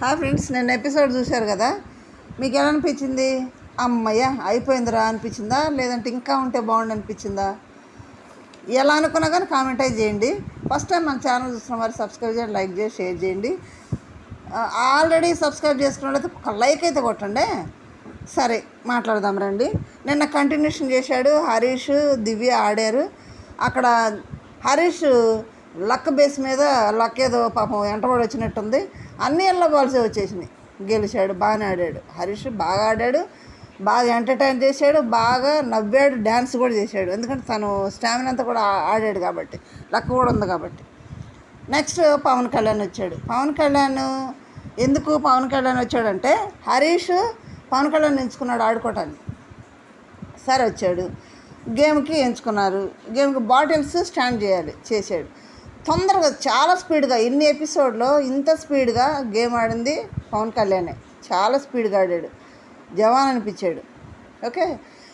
Hi friends, నిన్న episode చూశారు కదా. మీకు ఎలా అనిపించింది? అమ్మయ్య అయిపోయిందిరా అనిపించిందా, లేదంటే ఇంకా ఉంటే బాగుండు అనిపించిందా? ఎలా అనుకున్నా కానీ కామెంట్ అయితే చేయండి. ఫస్ట్ టైం మన ఛానల్ చూస్తున్న వారు సబ్స్క్రైబ్ చేయండి, లైక్ చేసి షేర్ చేయండి. ఆల్రెడీ సబ్స్క్రైబ్ చేసుకున్నట్లయితే ఒక లైక్ అయితే కొట్టండి. సరే మాట్లాడదాం రండి. నిన్న కంటిన్యూషన్ చేశాడు హరీష్, దివ్య ఆడారు. అక్కడ హరీష్ లక్ బేస్ మీద లక్ ఏదో పాపం వెంటబడి వచ్చినట్టుంది. అన్ని ఎల్ల బాల్సే వచ్చేసినాయి. గెలిచాడు, బాగానే ఆడాడు హరీష్, బాగా ఆడాడు, బాగా ఎంటర్టైన్ చేశాడు, బాగా నవ్వాడు, డ్యాన్స్ కూడా చేశాడు. ఎందుకంటే తను స్టామినా అంతా కూడా ఆడాడు కాబట్టి, లక్ కూడా ఉంది కాబట్టి. నెక్స్ట్ పవన్ కళ్యాణ్ వచ్చాడు. పవన్ కళ్యాణ్ ఎందుకు పవన్ కళ్యాణ్ వచ్చాడంటే హరీష్ పవన్ కళ్యాణ్ ఎంచుకున్నాడు ఆడుకోవటానికి. సరే వచ్చాడు, గేమ్కి ఎంచుకున్నారు. గేమ్కి బాటిల్స్ స్టాండ్ చేశాడు. తొందరగా చాలా స్పీడ్గా, ఇన్ని ఎపిసోడ్లో ఇంత స్పీడ్గా గేమ్ ఆడింది పవన్ కళ్యాణే. చాలా స్పీడ్గా ఆడాడు, జవాన్ అనిపించాడు. ఓకే,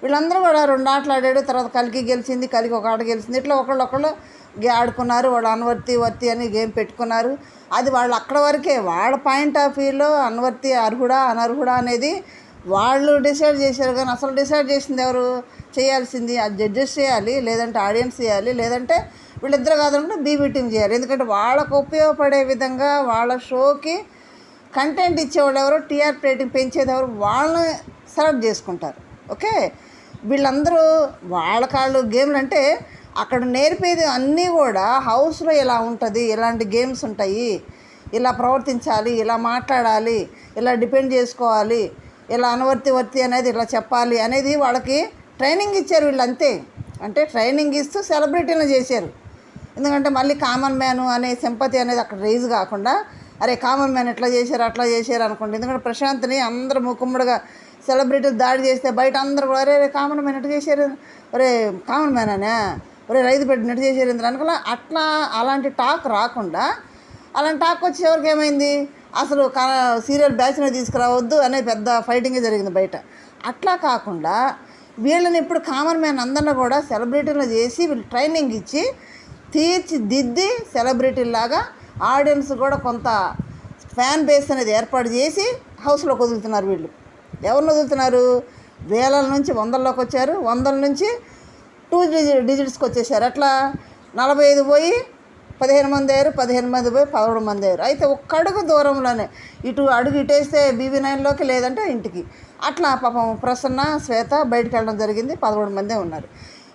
వీళ్ళందరూ కూడా 2 ఆటలు ఆడాడు. తర్వాత కలికి గెలిచింది, కలికి ఒక ఆట గెలిచింది. ఇట్లా ఒకళ్ళు ఆడుకున్నారు. వాళ్ళు అన్వర్తి అని గేమ్ పెట్టుకున్నారు. అది వాళ్ళు అక్కడ వరకే. వాళ్ళ పాయింట్ ఆఫ్ వ్యూలో అన్వర్తి అర్హుడా అనర్హుడా అనేది వాళ్ళు డిసైడ్ చేశారు. కానీ అసలు డిసైడ్ చేసింది ఎవరు? చేయాల్సింది అది జడ్జెస్ చేయాలి, లేదంటే ఆడియన్స్ చేయాలి, లేదంటే వీళ్ళిద్దరు కాదంటే బీబీ టీం చేయాలి. ఎందుకంటే వాళ్ళకు ఉపయోగపడే విధంగా వాళ్ళ షోకి కంటెంట్ ఇచ్చేవాళ్ళు ఎవరు, టీఆర్పీ రేటింగ్ పెంచేది ఎవరు, వాళ్ళని సెలెక్ట్ చేసుకుంటారు. ఓకే, వీళ్ళందరూ వాళ్ళ కాళ్ళు గేమ్లు అంటే అక్కడ నేర్పేది అన్నీ కూడా హౌస్లో ఇలా ఉంటుంది, ఇలాంటి గేమ్స్ ఉంటాయి, ఇలా ప్రవర్తించాలి, ఇలా మాట్లాడాలి, ఇలా డిపెండ్ చేసుకోవాలి, ఇలా వర్తి అనేది ఇలా చెప్పాలి అనేది వాళ్ళకి ట్రైనింగ్ ఇచ్చారు వీళ్ళు. అంతే, అంటే ట్రైనింగ్ ఇస్తూ సెలబ్రిటీలను చేశారు. ఎందుకంటే మళ్ళీ కామన్ మ్యాన్ అనే సింపతి అనేది అక్కడ రేజ్ కాకుండా, అరే కామన్ మ్యాన్ ఎట్లా చేశారు అట్లా చేశారు అనుకోండి. ఎందుకంటే ప్రశాంత్ని అందరూ ముక్కుమ్మడిగా సెలబ్రిటీలు దాడి చేస్తే బయట అందరూ కూడా అరే కామన్ మ్యాన్ ఎట్లా చేశారు, ఒరే కామన్ మ్యాన్ అనే, ఒరే రైతు పెట్టినట్టు చేశారు ఎందుకు అనుకోలే. అట్లా అలాంటి టాక్ రాకుండా, అలాంటి టాక్ వచ్చి ఎవరికి ఏమైంది, అసలు సీరియల్ బ్యాచ్ని తీసుకురావద్దు అనే పెద్ద ఫైటింగే జరిగింది బయట. అట్లా కాకుండా వీళ్ళని ఇప్పుడు కామన్ మ్యాన్ అందరిని కూడా సెలబ్రిటీలను చేసి వీళ్ళు ట్రైనింగ్ ఇచ్చి తీర్చిదిద్ది సెలబ్రిటీలాగా ఆడియన్స్ కూడా కొంత ఫ్యాన్ బేస్ అనేది ఏర్పాటు చేసి హౌస్లోకి వదులుతున్నారు. వీళ్ళు ఎవరిని వదులుతున్నారు? వేలల నుంచి వందల్లోకి వచ్చారు, 100ల నుంచి 2 డిజిట్స్కి వచ్చేసారు. అట్లా 45 పోయి 15 మంది అయ్యారు, 15 మంది పోయి 11 మంది అయ్యారు. అయితే ఒక్క అడుగు దూరంలోనే ఇటు అడుగు ఇటేస్తే BB9లోకి, లేదంటే ఇంటికి. అట్లా పాపం ప్రసన్న, శ్వేత బయటకు వెళ్ళడం జరిగింది. 13 మందే ఉన్నారు.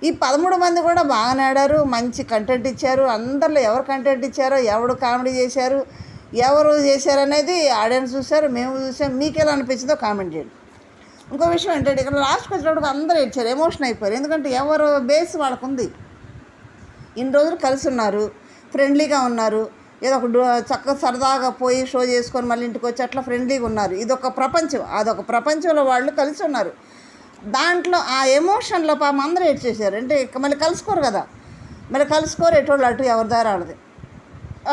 ఈ 13 మంది కూడా బాగానే ఆడారు, మంచి కంటెంట్ ఇచ్చారు. అందరిలో ఎవరు కంటెంట్ ఇచ్చారో, ఎవరు కామెడీ చేశారు, ఎవరు చేశారనేది ఆడియన్స్ చూశారు, మేము చూసాం. మీకు ఎలా అనిపించిందో కామెంట్ చేయండి. ఇంకో విషయం ఏంటంటే ఇక్కడ లాస్ట్కి వచ్చేటప్పుడు అందరూ ఇచ్చారు, ఎమోషన్ అయిపోయారు. ఎందుకంటే ఎవరు బేస్ వాళ్ళకు ఉంది. ఇన్ని రోజులు కలిసి ఉన్నారు, ఫ్రెండ్లీగా ఉన్నారు, ఏదో ఒక చక్కగా సరదాగా పోయి షో చేసుకొని మళ్ళీ ఇంటికి వచ్చి అట్లా ఫ్రెండ్లీగా ఉన్నారు. ఇదొక ప్రపంచం, అదొక ప్రపంచంలో వాళ్ళు కలిసి ఉన్నారు. దాంట్లో ఆ ఎమోషన్లో పాపం అందరూ ఏడ్చేసారు. అంటే మళ్ళీ కలుసుకోరు కదా, మళ్ళీ కలుసుకోరు, ఎటోళ్ళు అటు ఎవరి దారి ఆడది.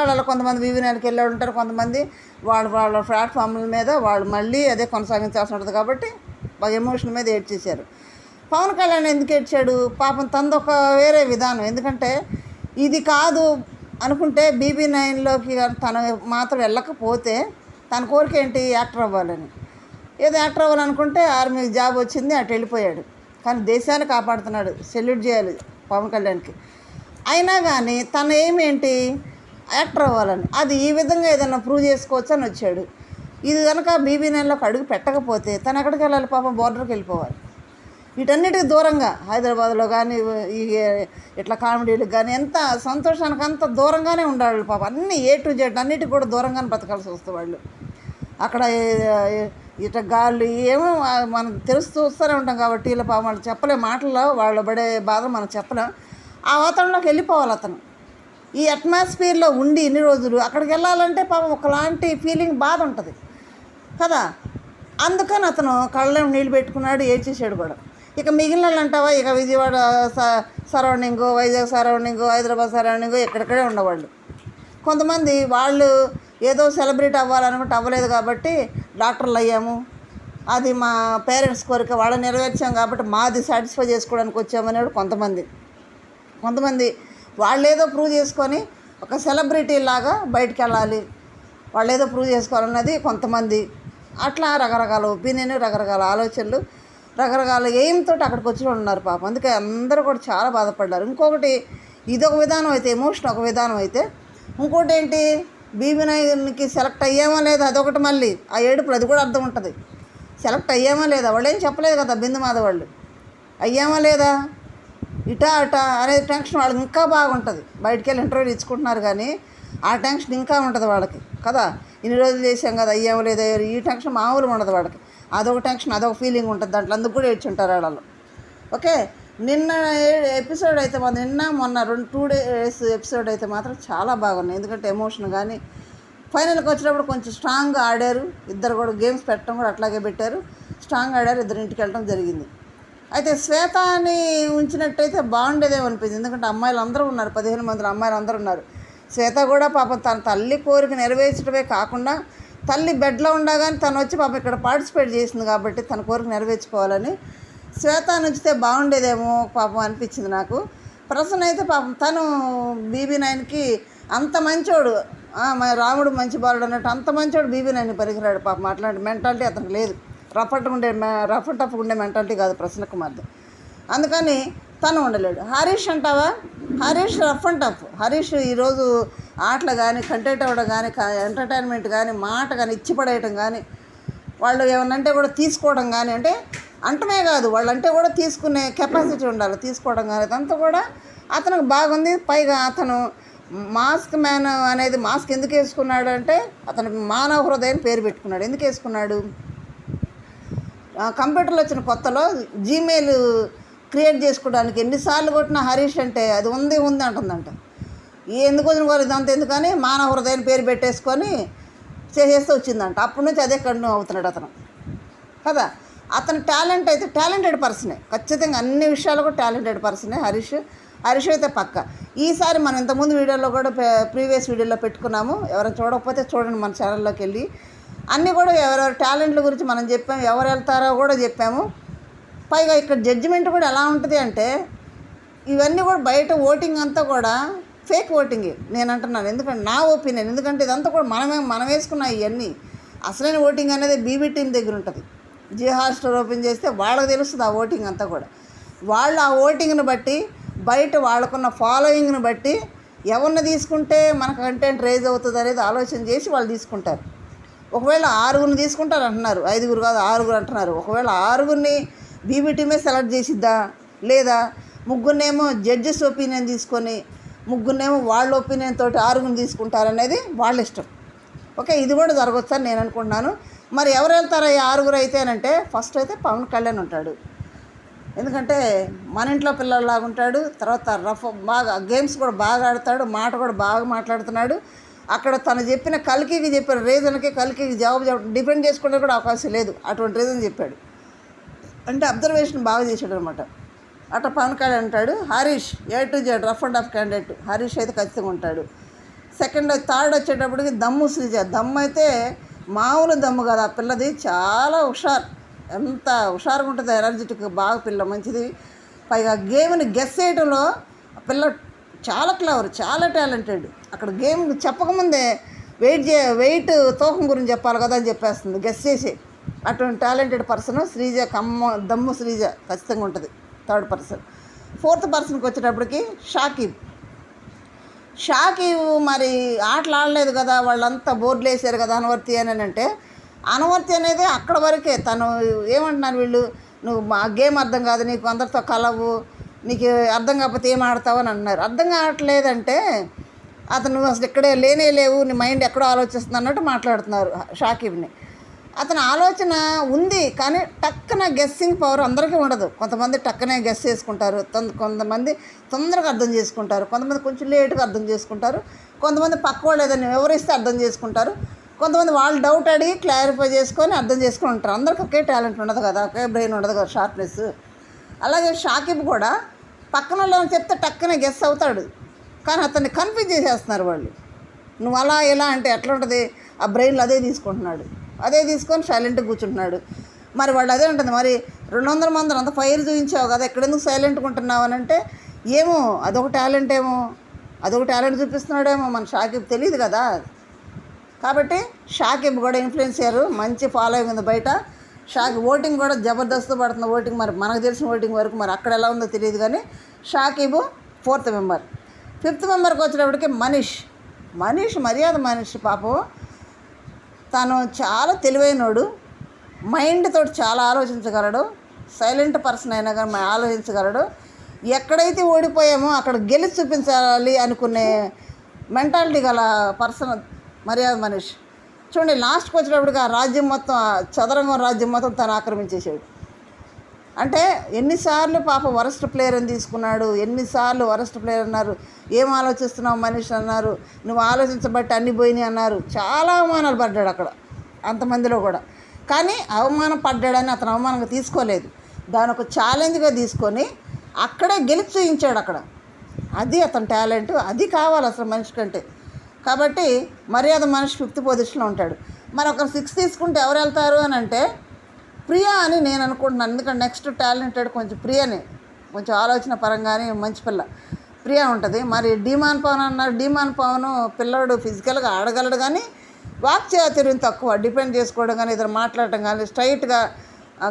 వాళ్ళు కొంతమంది BB9కి వెళ్ళి ఉంటారు, కొంతమంది వాళ్ళ ప్లాట్ఫామ్ల మీద వాళ్ళు మళ్ళీ అదే కొనసాగించాల్సి ఉంటుంది. కాబట్టి బాగా ఎమోషన్ మీద ఏడ్చేశారు. పవన్ కళ్యాణ్ ఎందుకు ఏడ్చాడు? పాపం తనదొక వేరే విధానం. ఎందుకంటే ఇది కాదు అనుకుంటే BB9లోకి తను మాత్రం వెళ్ళకపోతే తన కోరిక ఏంటి? యాక్టర్ అవ్వాలని. ఏదో యాక్టర్ అవ్వాలనుకుంటే ఆర్మీ జాబ్ వచ్చింది, అటు వెళ్ళిపోయాడు. కానీ దేశాన్ని కాపాడుతున్నాడు, సెల్యూట్ చేయాలి పవన్ కళ్యాణ్కి. అయినా కానీ తన ఏమేంటి? యాక్టర్ అవ్వాలని. అది ఈ విధంగా ఏదైనా ప్రూవ్ చేసుకోవచ్చు అని వచ్చాడు. ఇది కనుక BB9లోకి అడుగు పెట్టకపోతే తను ఎక్కడికి వెళ్ళాలి? పాపం బోర్డర్కి వెళ్ళిపోవాలి. వీటన్నిటికి దూరంగా హైదరాబాద్లో కానీ ఈ ఇట్లా కామెడీలకు కానీ ఎంత సంతోషానికి అంత దూరంగానే ఉండాలి పాపం. అన్నీ A to Z అన్నిటికి కూడా దూరంగానే బతకాల్సి వస్తుంది వాళ్ళు. అక్కడ ఇట్లా గాళ్ళు ఏమో మనం చూస్తూనే ఉంటాం కాబట్టి వీళ్ళ పాపం వాళ్ళు చెప్పలే, మాటల్లో వాళ్ళు పడే బాధ మనం చెప్పలేం. ఆ వాతావరణంలోకి వెళ్ళిపోవాలి అతను. ఈ అట్మాస్ఫియర్లో ఉండి ఇన్ని రోజులు అక్కడికి వెళ్ళాలంటే పాపం ఒకలాంటి ఫీలింగ్, బాధ ఉంటుంది కదా. అందుకని అతను కళ్ళలో నీళ్ళు పెట్టుకున్నాడు, ఏడ్చేసాడు కూడా. ఇక మిగిలిన వాళ్ళు అంటావా, ఇక విజయవాడ సరౌండింగు, వైజాగ్ సరౌండింగు, హైదరాబాద్ సరౌండింగు ఎక్కడెక్కడే ఉండేవాళ్ళు. కొంతమంది వాళ్ళు ఏదో సెలబ్రిటీ అవ్వాలనుకుంటే అవ్వలేదు కాబట్టి డాక్టర్లు అయ్యాము, అది మా పేరెంట్స్ కోరిక, వాళ్ళని నెరవేర్చాం కాబట్టి మాది సాటిస్ఫై చేసుకోవడానికి వచ్చామనేవాడు కొంతమంది వాళ్ళు ఏదో ప్రూవ్ చేసుకొని ఒక సెలబ్రిటీ లాగా బయటికి వెళ్ళాలి, వాళ్ళు ఏదో ప్రూవ్ చేసుకోవాలన్నది కొంతమంది. అట్లా రకరకాల ఒపీనియన్, రకరకాల ఆలోచనలు, రకరకాల ఎయిమ్తో అక్కడికి వచ్చి ఉన్నారు పాపం. అందుకే అందరూ కూడా చాలా బాధపడ్డారు. ఇంకొకటి, ఇదొక విధానం అయితే, ఎమోషన్ ఒక విధానం అయితే, ఇంకోటి ఏంటి, బీబీ నైన్కి సెలెక్ట్ అయ్యామా లేదా అదొకటి. మళ్ళీ ఆ ఏడుపులు అది కూడా అర్థం ఉంటుంది. సెలెక్ట్ అయ్యామా లేదా, వాళ్ళు ఏం చెప్పలేదు కదా బిందు మాధవ్ వాళ్ళు. అయ్యామా లేదా, ఇటా అటా అనేది టెన్షన్ వాళ్ళకి ఇంకా బాగుంటుంది. బయటికి వెళ్ళి ఇంటర్వ్యూలు ఇచ్చుకుంటున్నారు కానీ ఆ టెన్షన్ ఇంకా ఉంటుంది వాళ్ళకి కదా. ఇన్ని రోజులు చేసాం కదా, అయ్యామా లేదా, ఈ టెన్షన్ మామూలుగా ఉండదు వాళ్ళకి. అదొక టెన్షన్, అదొక ఫీలింగ్ ఉంటుంది దాంట్లో. అందుకు కూడా ఏడ్చుంటారు వాళ్ళు. ఓకే, నిన్న ఎపిసోడ్ అయితే మాత్రం, నిన్న మొన్న 2 డేస్ ఎపిసోడ్ అయితే మాత్రం చాలా బాగున్నాయి. ఎందుకంటే ఎమోషన్ కానీ ఫైనల్కి వచ్చినప్పుడు కొంచెం స్ట్రాంగ్గా ఆడారు ఇద్దరు కూడా. గేమ్స్ పెట్టడం కూడా అట్లాగే పెట్టారు, స్ట్రాంగ్ ఆడారు, ఇద్దరు ఇంటికి వెళ్ళడం జరిగింది. అయితే శ్వేతని ఉంచినట్టయితే బాగుండేదేమో అనిపించింది. ఎందుకంటే అమ్మాయిలు అందరూ ఉన్నారు, 15 మంది అమ్మాయిలు అందరూ ఉన్నారు. శ్వేత కూడా పాపం తన తల్లి కోరిక నెరవేర్చడమే కాకుండా, తల్లి బెడ్లో ఉండగానే తను వచ్చి పాపం ఇక్కడ పార్టిసిపేట్ చేసింది కాబట్టి తన కోరిక నెరవేర్చుకోవాలని శ్వేత ఉంచితే బాగుండేదేమో పాపం అనిపించింది నాకు. ప్రసన్న అయితే పాపం తను బీబీ నైన్కి అంత మంచోడు, రాముడు మంచి బాలుడు అన్నట్టు అంత మంచోడు బీబీ నైన్ పనికిరాడు పాపం. అట్లాంటి మెంటాలిటీ అతనికి లేదు. రఫ్ అండ్ టఫ్ ఉండే మెంటాలిటీ కాదు ప్రసన్న కుమార్ది. అందుకని తను ఉండలేడు. హరీష్ అంటావా, Harish rough and tough. Harish ఈరోజు ఆటలు కానీ, కంటెంట్ అవ్వడం కానీ, ఎంటర్టైన్మెంట్ కానీ, మాట కానీ, ఇచ్చి పడేయటం కానీ, వాళ్ళు ఏమన్నంటే కూడా తీసుకోవడం కానీ, అంటే అంటమే కాదు వాళ్ళంటే కూడా తీసుకునే కెపాసిటీ ఉండాలి, తీసుకోవడం కానీ, అదంతా కూడా అతనికి బాగుంది. పైగా అతను మాస్క్ మ్యాన్ అనేది మాస్క్ ఎందుకు వేసుకున్నాడు అంటే, అతను మానవ హృదయం పేరు పెట్టుకున్నాడు. ఎందుకు వేసుకున్నాడు, కంప్యూటర్లో వచ్చిన కొత్తలో జీమెయిల్ క్రియేట్ చేసుకోవడానికి ఎన్నిసార్లు కొట్టిన హరీష్ అంటే అది ఉంది అంటుందంట. ఎందుకు వచ్చిన వాళ్ళు ఇదంతా ఎందుకని మానవ హృదయం పేరు పెట్టేసుకొని చేసేస్తూ వచ్చిందంట. అప్పటి నుంచి అదే కంటిన్యూ అవుతున్నాడు అతను కదా. అతని టాలెంట్ అయితే టాలెంటెడ్ పర్సనే, ఖచ్చితంగా అన్ని విషయాలకు టాలెంటెడ్ పర్సనే హరీష్ అయితే పక్క. ఈసారి మనం ఇంతకుముందు వీడియోలో కూడా ప్రీవియస్ వీడియోలో పెట్టుకున్నాము, ఎవరైనా చూడకపోతే చూడండి మన ఛానల్లోకి వెళ్ళి. అన్నీ కూడా ఎవరెవరి టాలెంట్ల గురించి మనం చెప్పాము, ఎవరు వెళ్తారో కూడా చెప్పాము. పైగా ఇక్కడ జడ్జిమెంట్ కూడా ఎలా ఉంటుంది అంటే, ఇవన్నీ కూడా బయట ఓటింగ్ అంతా కూడా ఫేక్ ఓటింగే నేను అంటున్నాను. ఎందుకంటే నా ఒపీనియన్, ఎందుకంటే ఇదంతా కూడా మనం వేసుకున్న ఇవన్నీ. అసలైన ఓటింగ్ అనేది బీబీ టీం దగ్గర ఉంటుంది. జియో హాట్స్టార్ ఓపెన్ చేస్తే వాళ్ళకి తెలుస్తుంది ఆ ఓటింగ్ అంతా కూడా. వాళ్ళు ఆ ఓటింగ్ని బట్టి, బయట వాళ్ళకున్న ఫాలోయింగ్ని బట్టి ఎవరిని తీసుకుంటే మన కంటెంట్ రేజ్ అవుతుంది అనేది ఆలోచన చేసి వాళ్ళు తీసుకుంటారు. ఒకవేళ 6 తీసుకుంటారు అంటున్నారు, 5 కాదు 6 అంటున్నారు. ఒకవేళ 6 బీబీ టీమే సెలెక్ట్ చేసిద్దా, లేదా 3 జడ్జెస్ ఒపీనియన్ తీసుకొని 3 వాళ్ళ ఒపీనియన్ తోటి 6 తీసుకుంటారనేది వాళ్ళ ఇష్టం. ఓకే, ఇది కూడా జరగవచ్చు అని నేను అనుకుంటున్నాను. మరి ఎవరు వెళ్తారో ఈ 6 అయితేనంటే, ఫస్ట్ అయితే పవన్ కళ్యాణ్ ఉంటాడు. ఎందుకంటే మన ఇంట్లో పిల్లల్లాగా ఉంటాడు. తర్వాత బాగా గేమ్స్ కూడా బాగా ఆడతాడు, మాట కూడా బాగా మాట్లాడుతున్నాడు. అక్కడ తను చెప్పిన కల్కికి చెప్పిన రీజన్కి కల్కికి జవాబు డిపెండ్ చేసుకునే కూడా అవకాశం లేదు, అటువంటి రీజన్ చెప్పాడు. అంటే అబ్జర్వేషన్ బాగా చేశాడు అనమాట. అట్లా పవన్ కళ్యాణ్ అంటాడు. Harish A to Z rough and tough candidate Harish అయితే ఖచ్చితంగా ఉంటాడు. థర్డ్ వచ్చేటప్పటికి దమ్ము శ్రీజ. దమ్ము అయితే మామూలు దమ్ము కదా, ఆ పిల్లది చాలా హుషారు, ఎంత హుషారుగా ఉంటుంది, ఎనర్జెటిక్ బాగా పిల్ల మంచిది. పైగా గేమ్ని గెస్ చేయడంలో పిల్ల చాలా క్లవర్, చాలా టాలెంటెడ్. అక్కడ గేమ్ చెప్పకముందే వెయిట్ తూకం గురించి చెప్పాలి కదా అని చెప్పేస్తుంది గెస్ చేసి. అటువంటి టాలెంటెడ్ పర్సన్ శ్రీజ, దమ్ము శ్రీజ ఖచ్చితంగా ఉంటుంది. Third person. ఫోర్త్ పర్సన్కి వచ్చేటప్పటికి షాకీబ్ మరి ఆటలు ఆడలేదు కదా, వాళ్ళంతా బోర్డులు వేసారు కదా అనవర్తి అని అంటే, అనవర్తి అనేది అక్కడ వరకే. తను ఏమంటున్నారు వీళ్ళు, నువ్వు మా గేమ్ అర్థం కాదు నీకు, అందరితో కలవు, నీకు అర్థం కాకపోతే ఏం ఆడతావు అని అంటున్నారు. అర్థం కావట్లేదంటే అతను అసలు ఇక్కడే లేవు, నీ మైండ్ ఎక్కడో ఆలోచిస్తుంది అన్నట్టు మాట్లాడుతున్నారు షాకీబ్ని. అతని ఆలోచన ఉంది కానీ టక్కున గెస్సింగ్ పవర్ అందరికీ ఉండదు. కొంతమంది టక్కునే గెస్ చేసుకుంటారు, కొంతమంది తొందరగా అర్థం చేసుకుంటారు, కొంతమంది కొంచెం లేటుగా అర్థం చేసుకుంటారు, కొంతమంది పక్క వాళ్ళు ఏదైనా వివరిస్తే అర్థం చేసుకుంటారు, కొంతమంది వాళ్ళు డౌట్ అడిగి క్లారిఫై చేసుకొని అర్థం చేసుకుని ఉంటారు. అందరికి ఒకే టాలెంట్ ఉండదు కదా, ఒకే బ్రెయిన్ ఉండదు కదా, షార్ప్నెస్. అలాగే షాకీబ్ కూడా పక్కన వాళ్ళు చెప్తే టక్కునే గెస్ అవుతాడు, కానీ అతన్ని కన్ఫ్యూజ్ చేసేస్తున్నారు వాళ్ళు. నువ్వు అలా ఇలా అంటే ఎట్లా ఉంటుంది, ఆ బ్రెయిన్లో అదే తీసుకుంటున్నాడు, అదే తీసుకొని సైలెంట్గా కూర్చుంటున్నాడు. మరి వాళ్ళు అదే ఉంటుంది, మరి 200 మంది అంత ఫైర్ చూపించావు కదా, ఎక్కడెందుకు సైలెంట్గా ఉంటున్నావు అని అంటే, ఏమో అదొక టాలెంట్ చూపిస్తున్నాడేమో మన షాకీబ్, తెలియదు కదా. కాబట్టి షాకిబ్ కూడా ఇన్ఫ్లుయెన్సర్, మంచి ఫాలోయింగ్ ఉంది బయట. ఓటింగ్ కూడా జబర్దస్త్ పడుతుంది ఓటింగ్. మరి మనకు తెలిసిన ఓటింగ్ వరకు మరి అక్కడ ఎలా ఉందో తెలియదు. కానీ షాకిబ్ 4th మెంబర్. 5th మెంబర్కి వచ్చేటప్పటికి మనీష్ మర్యాద మనిషి పాపం. తను చాలా తెలివైనోడు, మైండ్ తోటి చాలా ఆలోచించగలడు. సైలెంట్ పర్సన్ అయినా కానీ ఆలోచించగలడు. ఎక్కడైతే ఓడిపోయామో అక్కడ గెలిచి చూపించాలి అనుకునే మెంటాలిటీ గల పర్సన్ మర్యాద మనిషి. చూడండి, లాస్ట్కి వచ్చేటప్పటికి ఆ రాజ్యం మొత్తం, చదరంగం రాజ్యం మొత్తం తను ఆక్రమించేసాడు. అంటే ఎన్నిసార్లు పాప వరస్ట్ ప్లేయర్ అని తీసుకున్నాడు, ఎన్నిసార్లు వరస్ట్ ప్లేయర్ అన్నారు, ఏం ఆలోచిస్తున్నావు మనిషి అన్నారు, నువ్వు ఆలోచించబట్టి అన్ని పోయినాయి అన్నారు. చాలా అవమానాలు పడ్డాడు అక్కడ అంతమందిలో కూడా. కానీ అవమానం పడ్డాడని అతను అవమానంగా తీసుకోలేదు, దాని ఒక ఛాలెంజ్గా తీసుకొని అక్కడే గెలిచి చూయించాడు అక్కడ. అది అతని టాలెంట్, అది కావాలి అసలు మనిషి కంటే. కాబట్టి మర్యాద మనిషి 5th పొజిషన్లో ఉంటాడు. మరి ఒక 6 తీసుకుంటే ఎవరు వెళ్తారు అని అంటే ప్రియా అని నేను అనుకుంటున్నాను. ఎందుకంటే నెక్స్ట్ టాలెంటెడ్ కొంచెం ప్రియనే, కొంచెం ఆలోచన పరంగానే మంచి పిల్ల ప్రియా ఉంటుంది. మరి డీమాన్ పవన్ అన్నారు, డీమాన్ పవన్ పిల్లడు ఫిజికల్గా ఆడగలడు కానీ వాక్చాతుర్యం తక్కువ, డిపెండ్ చేసుకోవడం కానీ ఇద్దరు మాట్లాడటం కానీ స్ట్రైట్గా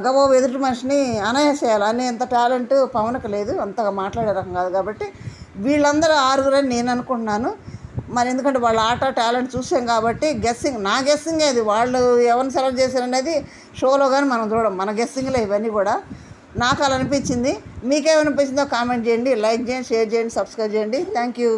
గబో ఎదుటి మనిషిని అనాయాసేయాలి అనేంత టాలెంట్ పవన్కి లేదు, అంతగా మాట్లాడే రకం కాదు. కాబట్టి వీళ్ళందరూ 6 అని నేను అనుకుంటున్నాను. మరి ఎందుకంటే వాళ్ళ ఆట టాలెంట్ చూసాం కాబట్టి నా గెస్సింగ్ అది. వాళ్ళు ఎవరిని సెలెక్ట్ చేశారనేది షోలో కానీ మనం చూడం, మన గెస్సింగ్లే ఇవన్నీ కూడా. నాకు అలా అనిపించింది. మీకేమనిపించిందో కామెంట్ చేయండి, లైక్ చేయండి, షేర్ చేయండి, సబ్స్క్రైబ్ చేయండి. Thank you.